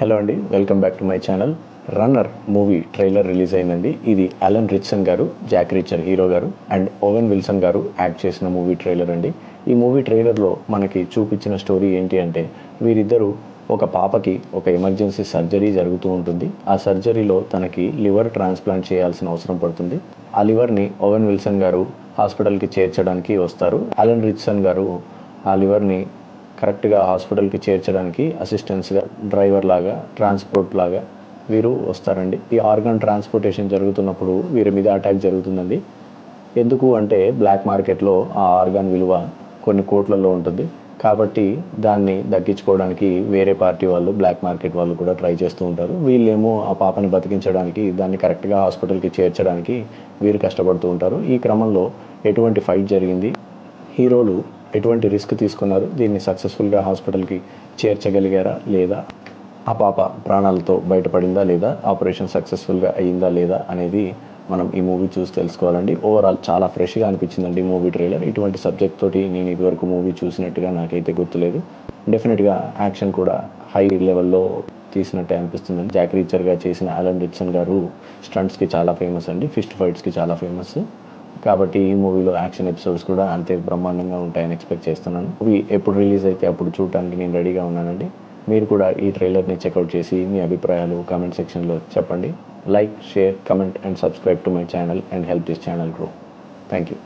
Hello అండి, welcome back to my channel. Runner movie trailer release అయిందండి. ఇది Alan రిచ్సన్ గారు, జాక్ రీచర్ హీరో గారు అండ్ ఓవెన్ విల్సన్ గారు యాక్ట్ చేసిన మూవీ ట్రైలర్ అండి. ఈ మూవీ ట్రైలర్లో మనకి చూపించిన స్టోరీ ఏంటి అంటే, వీరిద్దరూ ఒక పాపకి ఒక ఎమర్జెన్సీ సర్జరీ జరుగుతూ ఉంటుంది. ఆ సర్జరీలో తనకి లివర్ ట్రాన్స్ప్లాంట్ చేయాల్సిన అవసరం పడుతుంది. ఆ లివర్ని ఓవెన్ విల్సన్ గారు హాస్పిటల్కి చేర్చడానికి వస్తారు. అలన్ రిచ్సన్ గారు ఆ లివర్ని కరెక్ట్గా హాస్పిటల్కి చేర్చడానికి అసిస్టెన్స్గా, డ్రైవర్ లాగా, ట్రాన్స్పోర్ట్ లాగా వీరు వస్తారండి. ఈ ఆర్గాన్ ట్రాన్స్పోర్టేషన్ జరుగుతున్నప్పుడు వీరి మీద అటాక్ జరుగుతుందండి. ఎందుకు అంటే బ్లాక్ మార్కెట్లో ఆ ఆర్గాన్ విలువ కొన్ని కోట్లలో ఉంటుంది. కాబట్టి దాన్ని దక్కించుకోవడానికి వేరే పార్టీ వాళ్ళు, బ్లాక్ మార్కెట్ వాళ్ళు కూడా ట్రై చేస్తూ ఉంటారు. వీళ్ళేమో ఆ పాపని బతికించడానికి, దాన్ని కరెక్ట్గా హాస్పిటల్కి చేర్చడానికి వీరు కష్టపడుతూ ఉంటారు. ఈ క్రమంలో ఎటువంటి ఫైట్ జరిగింది, హీరోలు ఎటువంటి రిస్క్ తీసుకున్నారు, దీన్ని సక్సెస్ఫుల్గా హాస్పిటల్కి చేర్చగలిగారా లేదా, ఆ పాప ప్రాణాలతో బయటపడిందా లేదా, ఆపరేషన్ సక్సెస్ఫుల్గా అయ్యిందా లేదా అనేది మనం ఈ మూవీ చూసి తెలుసుకోవాలండి. ఓవరాల్ చాలా ఫ్రెష్గా అనిపించిందండి మూవీ ట్రైలర్. ఇటువంటి సబ్జెక్ట్ తోటి నేను ఇదివరకు మూవీ చూసినట్టుగా నాకైతే గుర్తులేదు. డెఫినెట్గా యాక్షన్ కూడా హై లెవెల్లో తీసినట్టే అనిపిస్తుందండి. జాక్ రీచర్గా చేసిన అలన్ రిచ్సన్ గారు స్టంట్స్కి చాలా ఫేమస్ అండి, ఫిస్ట్ ఫైట్స్కి చాలా ఫేమస్. కాబట్టి ఈ మూవీలో యాక్షన్ ఎపిసోడ్స్ కూడా అంతే బ్రహ్మాండంగా ఉంటాయని ఎక్స్పెక్ట్ చేస్తున్నాను. మూవీ ఎప్పుడు రిలీజ్ అయితే అప్పుడు చూడటానికి నేను రెడీగా ఉన్నానండి. మీరు కూడా ఈ ట్రైలర్ని చెక్అవుట్ చేసి మీ అభిప్రాయాలు కామెంట్ సెక్షన్లో చెప్పండి. Like, share, comment and subscribe to my channel and help this channel grow. Thank you.